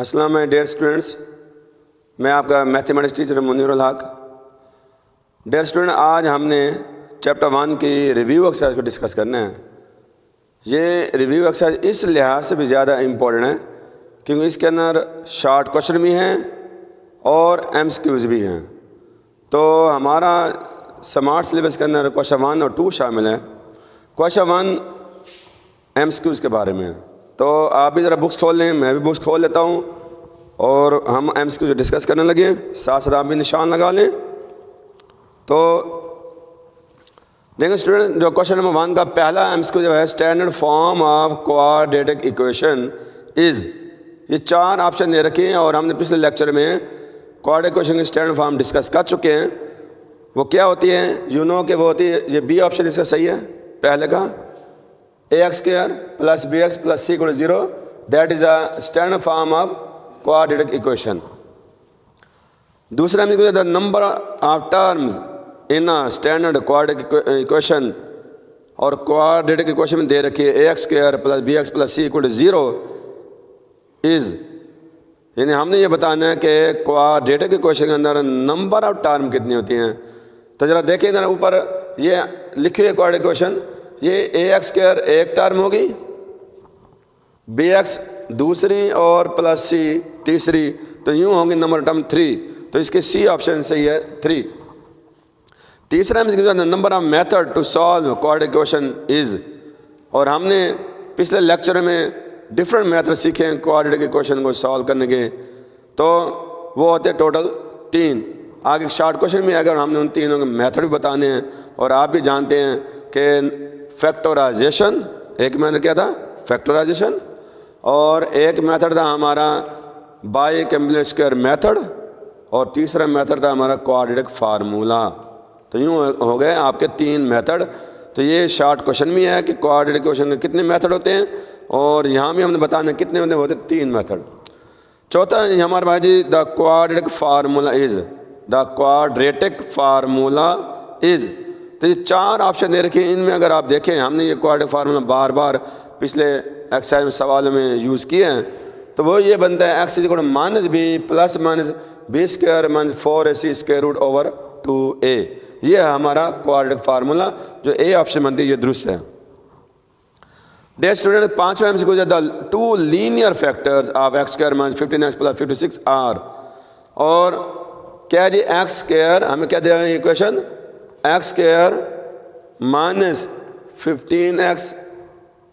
अस्सलाम dear students, मैं आपका मैथमेटिक्स टीचर मुनीरुल हक। डियर स्टूडेंट, आज हमने चैप्टर 1 की रिव्यू एक्सरसाइज को डिस्कस करना है। ये रिव्यू एक्सरसाइज इस लिहाज से भी ज़्यादा इम्पोर्टेंट है क्योंकि इसके अंदर शॉर्ट क्वेश्चन भी हैं और एमसीक्यूज़ भी हैं। तो हमारा स्मार्ट सिलेबस के अंदर क्वेश्चन 1 और 2 शामिल है। क्वेश्चन 1 एमसीक्यूज़ के बारे में, तो आप भी ज़रा बुक्स खोल लें, मैं भी बुक्स खोल लेता हूँ और हम एमसीक्यू डिस्कस करने लगे। साथ साथ आप भी निशान लगा लें। तो देखिए स्टूडेंट, जो क्वेश्चन नंबर 1 का पहला एमसीक्यू जो है, standard form of quadratic equation is, ये 4 ऑप्शन दे रखे हैं और हमने पिछले लेक्चर में क्वाड्रेटिक इक्वेशन की स्टैंडर्ड फॉर्म डिस्कस कर चुके हैं। वो क्या होती है, यू नो कि वो होती है, ये बी ऑप्शन इसका सही है पहले का, ax² + bx + c = 0, that is a standard form of quadratic equation. दूसरा में the number of terms in a standard quadratic equation, और क्वाड्रेटिक इक्वेशन में दे रखी है ax² + bx + c = 0 इज़, यानी हमने ये बताना है कि क्वाड्रेटिक इक्वेशन के अंदर नंबर ऑफ टर्म कितनी होती हैं। तो ज़रा देखें इधर ऊपर ये लिखी है क्वाड्रेटिक इक्वेशन, ये ax² एक टर्म होगी, bx दूसरी और +c तीसरी, तो यूँ होंगे नंबर टर्म 3। तो इसके सी ऑप्शन सही है 3। तीसरा में number of method to solve quadratic equation is, और हमने पिछले लेक्चर में डिफरेंट मेथड सीखे हैं क्वाड्रेटिक इक्वेशन को सॉल्व करने के, तो वो होते टोटल 3। आगे शॉर्ट क्वेश्चन में अगर हमने उन तीनों के मेथड भी बताने हैं, और आप भी जानते हैं कि फैक्टराइजेशन, एक मेथड क्या था, फैक्टराइजेशन, और एक मेथड था हमारा बाई कम्प्लीमेंट स्क्वायर मेथड, और तीसरा मेथड था हमारा क्वाड्रेटिक फार्मूला। तो यूँ हो गए आपके 3 मेथड। तो ये शॉर्ट क्वेश्चन भी है कि क्वाड्रेटिक इक्वेशन के कितने मेथड होते हैं, और यहाँ भी हमने बताना कितने होते 3 मेथड। चौथा हमारे भाई जी, the quadratic formula is, the quadratic formula is. तो ये 4 ऑप्शन दे रखे हैं। इनमें अगर आप देखें, हमने ये क्वाड्रेटिक फार्मूला बार बार पिछले एक्सरसाइज में सवालों में यूज़ किए हैं। तो वो ये बनता है x = -b + -b² - 4ac² / 2a। ये है हमारा क्वाड्रेटिक फार्मूला, जो ए ऑप्शन बनती है, ये दुरुस्त है। डियर स्टूडेंट, 5वां MCQ, the 2 linear factors of x² - 15x + 56 are, और क्या जी x², हमें क्या दिया है इक्वेशन, x² - 15x +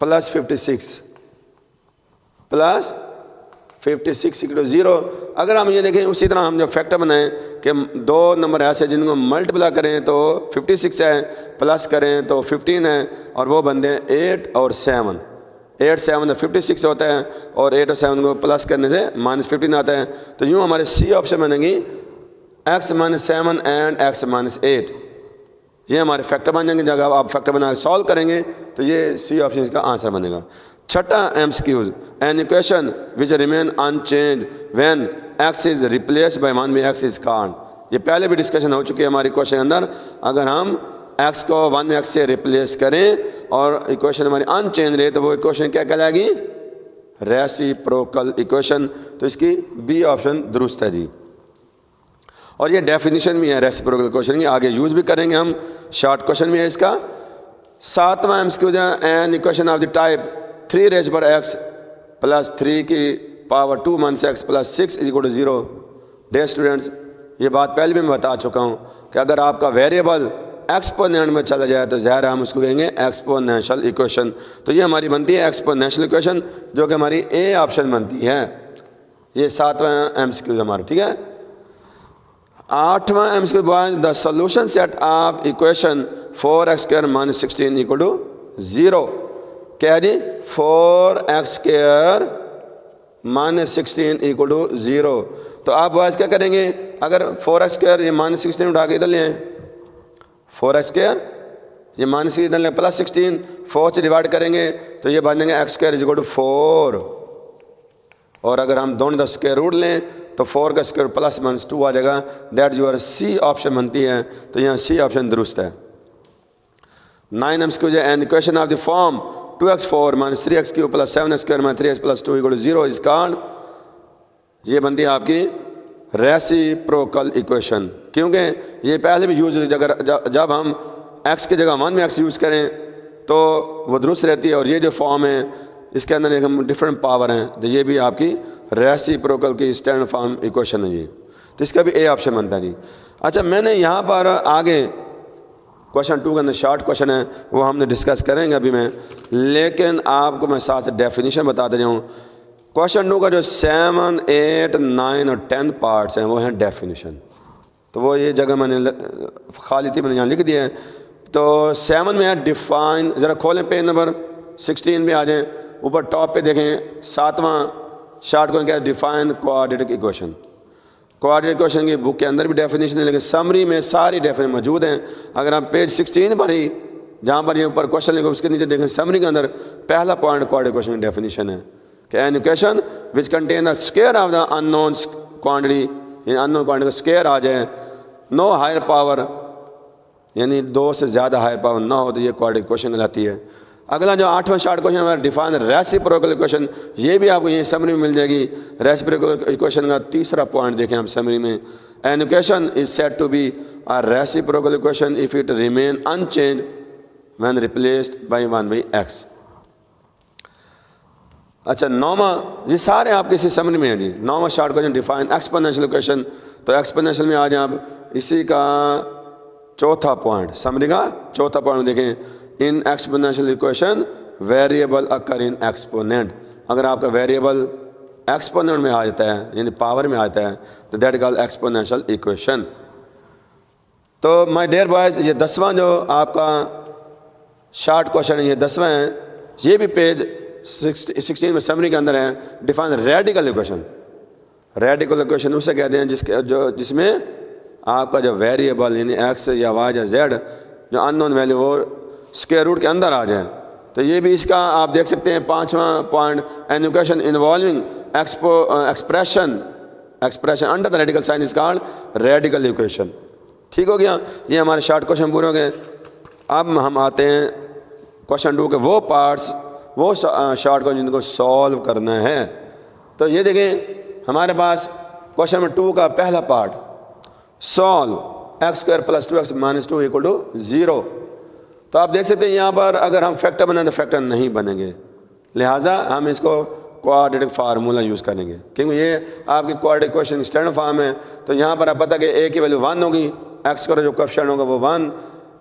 56 = 0। अगर हम ये देखें, उसी तरह हम जो फैक्टर बनाएं कि 2 नंबर ऐसे जिनको मल्टीप्लाई करें तो 56 है, प्लस करें तो 15 है, और वो बनते हैं 8 और 7। 8 7 56 होता है, और 8 और 7 को प्लस करने से -15 आता है। तो यूँ हमारे सी ऑप्शन बनेगी x - 7 एंड x - 8। ये हमारे फैक्टर बन जाएंगे। जब आप फैक्टर बना के सॉल्व करेंगे तो ये सी ऑप्शन इसका आंसर बनेगा। छठा MCQs, an equation which remain unchange when x is replaced by 1 x is called. ये पहले भी डिस्कशन हो चुकी है हमारी क्वेश्चन के अंदर। अगर हम x को 1 x से रिप्लेस करें और इक्वेशन हमारी अनचेंज रहे, तो वो इक्वेशन क्या कहलाएगी, रेसिप्रोकल इक्वेशन। तो इसकी बी ऑप्शन दुरुस्त है जी। और ये डेफिनेशन भी है रेसिप्रोकल इक्वेशन की, आगे यूज़ भी करेंगे हम, शॉर्ट क्वेश्चन में है इसका। 7वां एमसीक्यू है, an equation of the type 3 + 3 की पावर 2 - x + 6 = 0। डियर स्टूडेंट्स, ये बात पहले भी मैं बता चुका हूँ कि अगर आपका वेरिएबल एक्सपोनेंट में चला जाए तो ज़ाहिर हम उसको कहेंगे एक्सपोनेंशियल इक्वेशन। तो ये हमारी बनती है एक्सपोनेंशियल इक्वेशन, जो कि हमारी ए ऑप्शन बनती है। ये 7वां एमसीक्यू हमारा, ठीक है। 8वां MCQ, the solution set of equation 4x² - 16 = 0। क्या है जी, 4x² - 16 = 0। तो आप बॉयज़ क्या करेंगे, अगर 4x² ये -16 उठा के इधर ले आए, 4x² ये -16 इधर ले +16, 4 से डिवाइड करेंगे तो ये बन जाएंगे x² = 4। और अगर हम दोनों का स्क्वायर रूट लें तो 4 का स्क्वायर प्लस -2 आ जाएगा। दैट यूर सी ऑप्शन बनती है। तो यहाँ सी ऑप्शन दुरुस्त है। 9 MCQ an equation of the form 2x4 - 3x³ + 7x² - 3x + 2 = 0 is called ये बनती है आपकी रेसिप्रोकल इक्वेशन, क्योंकि ये पहले भी यूज जब हम x की जगह 1 में x यूज़ करें तो वो दुरुस्त रहती है। और ये जो फॉर्म है इसके अंदर एक हम डिफरेंट पावर हैं, तो ये भी आपकी रेसिप्रोकल की स्टैंडर्ड फॉर्म इक्वेशन है जी। तो इसका भी ए ऑप्शन बनता है जी। अच्छा, मैंने यहाँ पर आगे क्वेश्चन 2 के अंदर शॉर्ट क्वेश्चन है वो हमने डिस्कस करेंगे अभी मैं, लेकिन आपको मैं साथ से डेफिनेशन बताते जाऊँ। क्वेश्चन 2 का जो 7, 8, 9 और 10 पार्ट्स हैं वो हैं डेफिनेशन। तो वो ये जगह मैंने खाली थी, मैंने यहाँ लिख दिया है। तो 7 में है डिफाइन, ज़रा खोलें पेज नंबर 16 में आ जाएँ, ऊपर टॉप पे देखें 7वां शॉर्ट क्वेश्चन क्या है, define quadratic equation. Quadratic equation की बुक के अंदर भी डेफिनेशन है, लेकिन समरी में सारी डेफिनेशन मौजूद हैं। अगर आप पेज 16 पर ही जहाँ पर ये ऊपर क्वेश्चन लिखा उसके नीचे देखें समरी के अंदर पहला पॉइंट क्वाड्रेटिक इक्वेशन की डेफिनेशन है कि N equation which contain the square of the unknown quantity, unknown quantity का स्क्वायर आ जाए, नो हायर पावर यानी 2 से ज़्यादा हायर पावर ना हो, तो ये क्वाड्रेटिक इक्वेशन कहलाती है। अगला जो 8वां शॉर्ट क्वेश्चन हमारा डिफाइन रेसिप्रोकल इक्वेशन, ये भी आपको ये समरी में मिल जाएगी। रेसिप्रोकल इक्वेशन का तीसरा पॉइंट देखें हम समरी में, an equation is said to be a reciprocal equation if it remain unchange when replaced by 1/x। अच्छा, 9वां, ये सारे आपके इसी समरी में है जी। 9वां short question define exponential equation. तो एक्सपोनेंशियल में आ जाए आप, इसी का चौथा पॉइंट, समरी का चौथा पॉइंट देखें, in exponential equation variable occur in exponent. अगर आपका वेरिएबल एक्सपोनेंट में आ जाता है यानी पावर में आता है तो दैट कॉल्ड एक्सपोनेंशियल इक्वेशन। तो माय डियर बॉयज, ये 10वां जो आपका शॉर्ट क्वेश्चन है, ये 10वां है, ये भी पेज 16 में समरी के अंदर है। Define radical equation. Radical equation उसे कहते हैं जिसमें आपका जो वेरिएबल यानी एक्स या वाई या जेड जो अननोन वैल्यू वो स्क्वायर रूट के अंदर आ जाए। तो ये भी इसका आप देख सकते हैं 5वां point, an equation involving expression under the radical sign is called radical equation. ठीक हो गया, ये हमारे शॉर्ट क्वेश्चन पूरे हो गए। अब हम आते हैं क्वेश्चन 2 के वो पार्ट्स, वो शॉर्ट क्वेश्चन जिनको सॉल्व करना है। तो ये देखें हमारे पास क्वेश्चन नंबर 2 का पहला पार्ट, सॉल्व x² + 2x - 2 = 0। तो आप देख सकते हैं यहाँ पर अगर हम फैक्टर बनाएं तो फैक्टर नहीं बनेंगे, लिहाजा हम इसको क्वाड्रेटिक फार्मूला यूज़ करेंगे, क्योंकि ये आपकी क्वाड्रेटिक इक्वेशन स्टैंडर्ड फॉर्म है। तो यहाँ पर आप पता कि a की वैल्यू 1 होगी, x का जो कोएफिशिएंट होगा वो 1,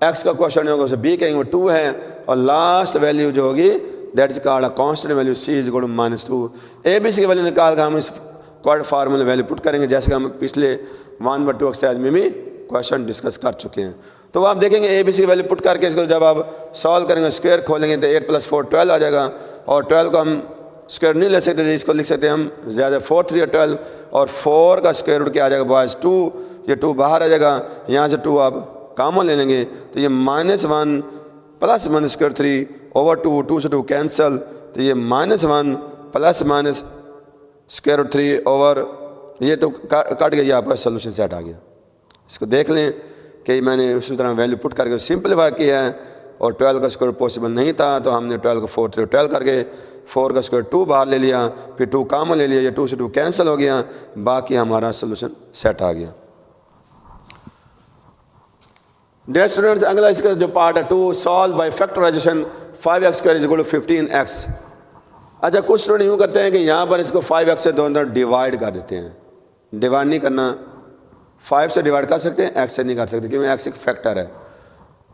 x का कोएफिशिएंट होगा उसे b कहेंगे वो 2 है, और लास्ट वैल्यू जो होगी that is called a constant value c = -2। a b c की वैल्यू निकाल कर हम इस क्वाड्रेटिक फार्मूला वैल्यू पुट करेंगे, जैसे कि हम पिछले 1/2 एक्सरसाइज में भी क्वेश्चन डिस्कस कर चुके हैं। तो आप देखेंगे ए बी सी की वैल्यू पुट करके इसको जब आप सॉल्व करेंगे, स्क्वायर खोलेंगे तो 8 + 4 12 आ जाएगा, और 12 को हम स्क्वायर नहीं ले सकते, इसको लिख सकते हैं हम ज़्यादा 4 3 12, और 4 का स्क्वायर रूट क्या आ जाएगा बॉयज़ 2, ये 2 बाहर आ जाएगा, यहाँ से 2 आप कॉमन ले लेंगे तो ये -1 + -√3 / 2, 2 से 2 कैंसल, तो ये -1 ± √3 ओवर, ये तो कट गया, आपका सोल्यूशन सेट आ गया। इसको देख लें कि मैंने उसी तरह वैल्यू पुट करके सिंपलीफाई किया है, और 12 का स्क्वायर पॉसिबल नहीं था तो हमने 12 को 4 3 12 करके 4 का स्क्वायर 2 बाहर ले लिया, फिर 2 कॉमन ले लिया, ये 2 से 2 कैंसिल हो गया, बाकी हमारा सोल्यूशन सेट आ गया। डियर स्टूडेंट्स, अगला इसका जो पार्ट है 2, solve by factorization 5x² = 15x। अच्छा, कुछ स्टूडेंट यूँ करते हैं कि यहाँ पर इसको 5x से दोनों तरफ डिवाइड कर देते हैं। डिवाइड नहीं करना, 5 से डिवाइड कर सकते हैं, x से नहीं कर सकते, क्योंकि x एक फैक्टर है।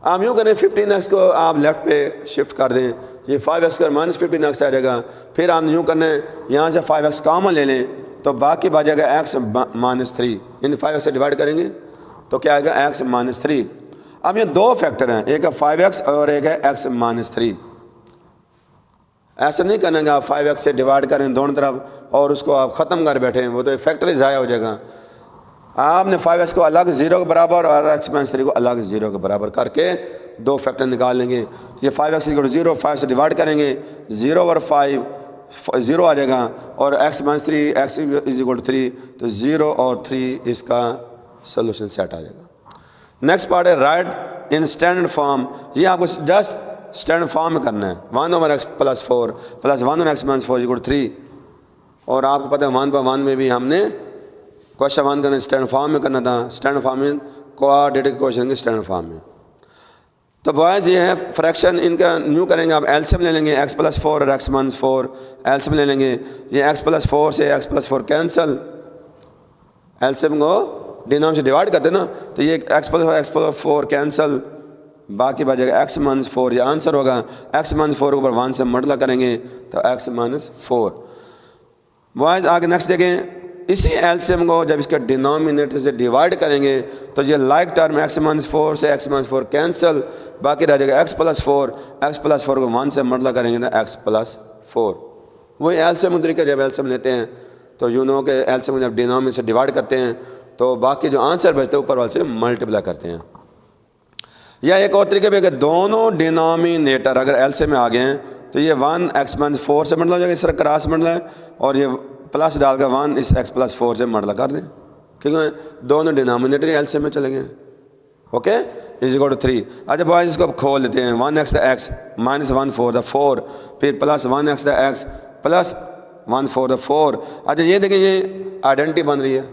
आप यूँ करें 15x को आप लेफ्ट पे शिफ्ट कर दें, ये 5x² - 15x आ जाएगा। फिर आप यूँ करना है यहाँ से 5x कॉमन ले लें तो बाकी बच जाएगा x -3, यानी 5x से डिवाइड करेंगे तो क्या आएगा x -3। अब ये 2 फैक्टर हैं, एक है 5x और एक है x -3। ऐसा नहीं करना कि आप 5x से डिवाइड करें दोनों तरफ और उसको आप ख़त्म कर बैठे, वो तो एक फैक्टर ही ज़ाया हो जाएगा। आपने 5x को अलग 0 के बराबर और x -3 को अलग 0 के बराबर करके 2 फैक्टर निकाल लेंगे। ये 5x = 0, 5 से डिवाइड करेंगे 0 और 5 0 आ जाएगा, और x -3 x = 3, तो 0 और 3 इसका सोल्यूशन सेट आ जाएगा। नेक्स्ट पार्ट है राइट इन स्टैंडर्ड फॉर्म। ये आपको जस्ट स्टैंडर्ड फॉर्म में करना है, 1/x + 4 + 1/x - 4 = 3। और आपको पता है 1/1 में भी हमने क्वेश्चन 1 करना स्टैंडर्ड फॉर्म में करना था, स्टैंडर्ड फॉर्म में क्वाड्रेटिक क्वेश्चन के स्टैंडर्ड फॉर्म में। तो बॉयज़ ये है फ्रैक्शन, इनका न्यू करेंगे आप एलसीएम ले लेंगे x+4 और x-4 एलसीएम ले लेंगे। ये x+4 से x+4 कैंसल, एलसीएम को डिनोमिनेटर से डिवाइड करते ना, तो ये x+4 कैंसल, बाकी बचेगा x-4, ये आंसर होगा। x-4 के ऊपर 1 से मल्टीप्लाई करेंगे तो x-4। बॉयज़ आगे नेक्स्ट देखें, इसी एलसीएम को जब इसका डिनोमिनेटर से डिवाइड करेंगे तो ये लाइक टर्म x-4 से x-4 कैंसल, बाकी रह जाएगा x+4 को 1 से मल्टीप्लाई करेंगे तो x+4। वही एलसीएम तरीका, जब एलसीएम लेते हैं तो यू नो के एलसीएम जब डिनोमिनेटर से डिवाइड करते हैं तो बाकी जो आंसर बचते हैं ऊपर वाले से मल्टीप्लाई करते हैं। या एक और तरीके पे कि दोनों डिनोमिनेटर अगर एलसीएम में आ गए हैं तो ये 1 x-4 से मल्टीप्लाई हो जाएगा, इस तरह क्रॉस मल्टीप्लाई, और ये प्लस डालकर 1 इस x+4 से मल्टीप्लाई कर दें, क्योंकि दोनों डिनोमिनेटर एलसीएम में चले गए। Okay, is equal to 3। अच्छा बॉयज इसको खोल लेते हैं, 1x the x minus 1 4 the 4, फिर plus 1x the x plus 1 4 the 4। अच्छा ये देखिए ये आइडेंटिटी बन रही है,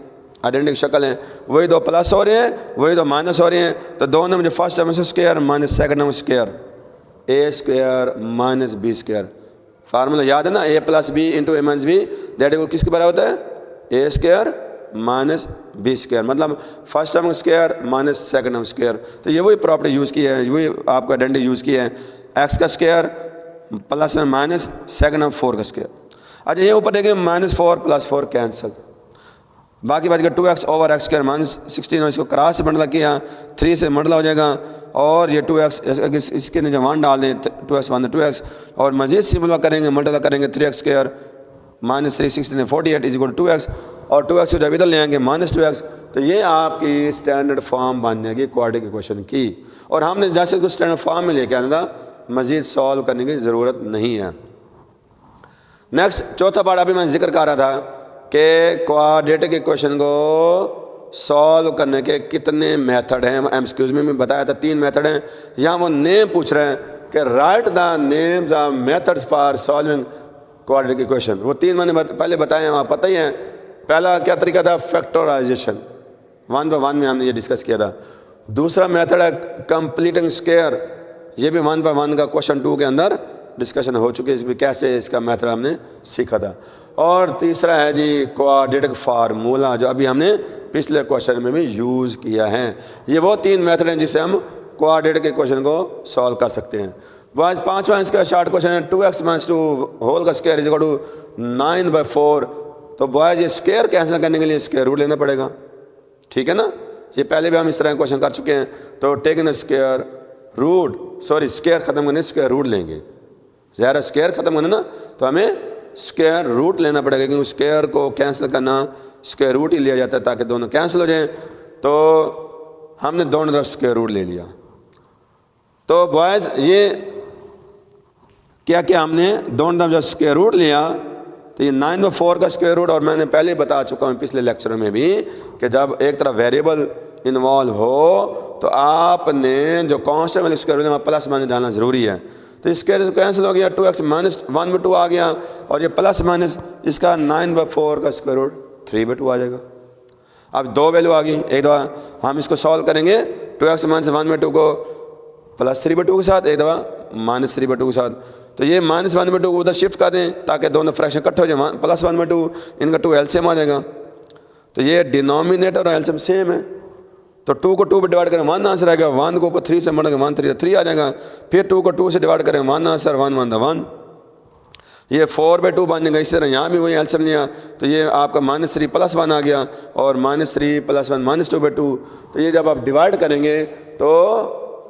आइडेंटिटी शक्ल है, वही दो प्लस हो रहे हैं वही दो माइनस हो रहे हैं। तो दोनों में जो फर्स्ट टर्म है square minus second term square, a² minus b²। Formula याद है ना, a+b into a minus b that equal किसके बराबर होता है, a² माइनस b², मतलब first term square minus second term square. तो ये वही प्रॉपर्टी यूज़ की है, वही आपको आइडेंटिटी यूज़ की है, x का स्क्वायर प्लस में माइनस सेकंड टर्म 4 का स्क्वायर। अच्छा ये ऊपर देखें -4 + 4 कैंसल, बाकी बात का 2x ओवर x² -16 और इसको क्रॉस से मल्टीप्लाई किया 3 से मल्टीप्लाई हो जाएगा, और ये 2x इसके नीचे 1 डाल दें 2x 1 2x, और मज़ीद सिंपल करेंगे मल्टीप्लाई करेंगे 3x² -3 16 48 इज इक्वल 2x, और 2x को जब इधर ले आएंगे -2x, तो ये आपकी स्टैंडर्ड फॉर्म बन जाएगी क्वाड्रेटिक इक्वेशन की। और हमने जैसे उसको स्टैंडर्ड फॉर्म में लेके आना था, मज़ीद सॉल्व करने की ज़रूरत नहीं है। नेक्स्ट चौथा पार्ट अभी मैं जिक्र कर रहा था कि क्वाड्रेटिक इक्वेशन को सॉल्व करने के कितने मेथड हैं। एमसीक्यूज में बताया था 3 मेथड हैं, यहाँ वो नेम पूछ रहे हैं कि right the names of methods for solving quadratic equation. वो 3 मैंने पहले बताए हैं, वहाँ पता ही है। पहला क्या तरीका था, फैक्टराइजेशन, 1/1 में हमने ये डिस्कस किया था। दूसरा मेथड है कंप्लीटिंग स्क्वायर, ये भी 1/1 का क्वेश्चन 2 के अंदर डिस्कशन हो चुकी है, इसमें कैसे इसका मेथड हमने सीखा था। और तीसरा है जी क्वाड्रेटिक फार्मूला, जो अभी हमने पिछले क्वेश्चन में भी यूज़ किया है। ये वो 3 मेथड हैं जिससे हम क्वाड्रेटिक इक्वेशन को सॉल्व कर सकते हैं। आज 5वां इसका शॉर्ट क्वेश्चन है 2x - 2 होल का स्क्वायर इज इक्वल टू 9/4। तो बॉयज ये स्क्वायर कैंसिल करने के लिए स्क्वायर रूट लेना पड़ेगा, ठीक है ना। ये पहले भी हम इस तरह क्वेश्चन कर चुके हैं। तो taken square root, sorry square ख़त्म करने स्क्वायर रूट लेंगे, ज़ाहिर स्क्वायर ख़त्म करना ना, तो हमें स्क्वायर रूट लेना पड़ेगा, क्योंकि स्क्वायर को कैंसिल करना स्क्वायर रूट ही लिया जाता है ताकि दोनों कैंसिल हो जाएं। तो हमने दोनों तरफ स्क्वायर रूट ले लिया। तो बॉयज़ ये क्या क्या हमने दोनों तरफ जब स्क्वायर रूट लिया तो ये 9/4 का स्क्वायर रूट, और मैंने पहले बता चुका हूँ पिछले लेक्चर में भी कि जब एक तरफ वेरिएबल इन्वॉल्व हो तो आपने जो कांस्टेंट वाले स्क्वायर रूट में प्लस माइनस डालना ज़रूरी है। तो स्क्वायर कैंसिल हो गया, 2x - 1/2 आ गया, और ये प्लस माइनस इसका 9/4 का स्क्वायर रूट 3/2 आ जाएगा। अब 2 वैल्यू आ गई, एक दफ़ा हम इसको सॉल्व करेंगे 2x - 1/2 को प्लस 3/2 के साथ, एक दफ़ा -3/2 के साथ। तो ये -1/2 को उधर शिफ्ट कर दें ताकि दोनों फ्रैक्शन इकट्ठे हो जाए, प्लस 1/2 इनका 2 एलसीएम आ जाएगा। तो ये डिनोमिनेटर और एलसीएम सेम है, तो 2 को 2 पर डिवाइड करें 1 आंसर आएगा, 1 को ऊपर 3 से मटेंगे 1 3 आ जाएगा, फिर 2 को 2 से डिवाइड करें 1 आंसर 1 1 1, ये 4/2 बन जाएगा। इसी तरह यहाँ भी वही एलसीएम लिया तो ये आपका -3 + 1 आ गया, और -3 + 1 -2/2। तो ये जब आप डिवाइड करेंगे तो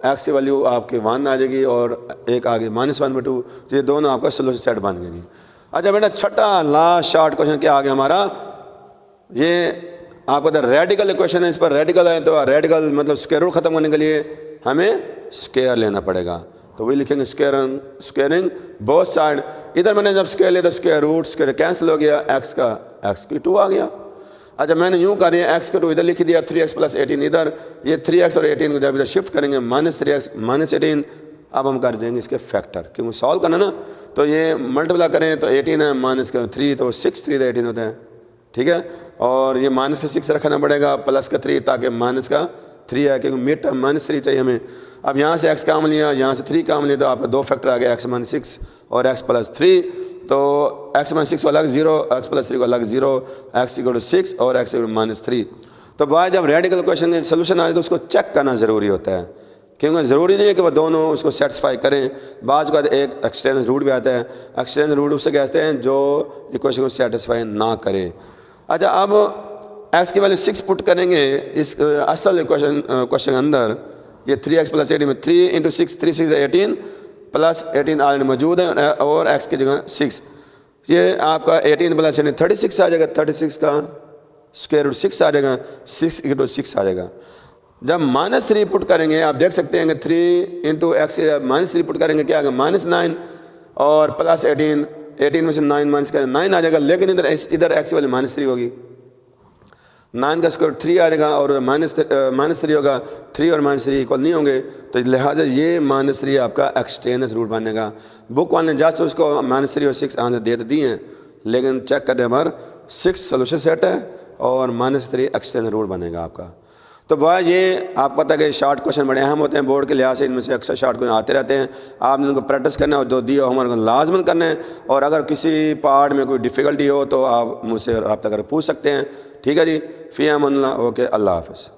x की वैल्यू आपके 1 आ जाएगी और एक आगे -1/2। तो ये दोनों आपका सोल्यूशन सेट बन गए। अच्छा बेटा छठा लास्ट शॉर्ट क्वेश्चन क्या आ गया हमारा, ये आपको रेडिकल इक्वेशन है। इस पर रेडिकल है तो रेडिकल मतलब स्क्वायर रूट ख़त्म करने के लिए हमें स्क्वायर लेना पड़ेगा। तो वही लिखेंगे स्क्वायरिंग बोथ साइड। इधर मैंने जब स्क्वायर लिया तो स्क्वायर रूट स्क्वायर कैंसिल हो गया, x का x³ आ गया। अच्छा मैंने यूँ कर दिया x का 2 इधर लिख दिया, 3x + 18 इधर, ये 3x और 18 को जब इधर शिफ्ट करेंगे -3x -18 अब हम कर देंगे इसके फैक्टर, क्योंकि सॉल्व करना ना, तो ये मल्टीप्लाई करें तो 18 है, माइनस का 3 तो 6 3 18 होता है, ठीक है। और ये माइनस का 6 रखना पड़ेगा, प्लस का 3 ताकि माइनस का 3 है, क्योंकि मिड टर्म -3 चाहिए हमें। अब यहाँ से x काम लिया, यहाँ से 3 काम लिया, तो आपका 2 फैक्टर आ गया, x - 6 और x + 3। तो x - 6 को अलग 0, x + 3 को अलग 0, x = 6 और x = -3। तो भाई जब रेडिकल क्वेश्चन के सोल्यूशन आए तो उसको चेक करना ज़रूरी होता है, क्योंकि ज़रूरी नहीं है कि वो दोनों उसको सेटिस्फाई करें। बाज़ के बाद एक एक्सटेंस रूट भी आता है, एक्सटेंस रूट उससे कहते हैं जो इक्वेशन को सेटिस्फाई ना करे। अच्छा, अब x की वैल्यू 6 पुट करेंगे इस असल क्वेश्चन के अंदर, ये 3x + 18 में 3 × 6 3 6 18 प्लस 18 ऑलरेडी मौजूद है और x की जगह 6, ये आपका 18 + 18 36 आ जाएगा, 36 का स्क्वायर रूट 6 आ जाएगा, 6 × 6 आ जाएगा। जब -3 पुट करेंगे आप देख सकते हैं कि 3 × x -3 पुट करेंगे क्या आएगा, -9 और प्लस 18, 18 में से 9 माइनस करें 9 आ जाएगा, लेकिन इधर x वाली -3 होगी, 9 का स्क्वायर 3 आ जाएगा और -3 होगा, 3 और -3 इक्वल नहीं होंगे, तो लिहाजा ये -3 आपका एक्सटेंस रूट बनेगा। बुक वाले ने जस्ट उसको -3 और 6 आंसर दे दिए हैं, लेकिन चेक करने पर 6 सोल्यूशन सेट है और -3 एक्सटेंस रूट बनेगा आपका। तो भाई ये आप पता है कि शॉर्ट क्वेश्चन बड़े अहम होते हैं बोर्ड के लिहाज से, इनमें से अक्सर शॉर्ट क्वेश्चन आते रहते हैं, आपने उनको प्रैक्टिस करना है और जो दिया हमारे को लाजमन करना है। और अगर किसी पार्ट में कोई डिफ़िकल्टी हो तो आप मुझसे रब्ता कर पूछ सकते हैं, ठीक है जी। फ़ी अमान अल्लाह, ओके, अल्लाह हाफ़िज़।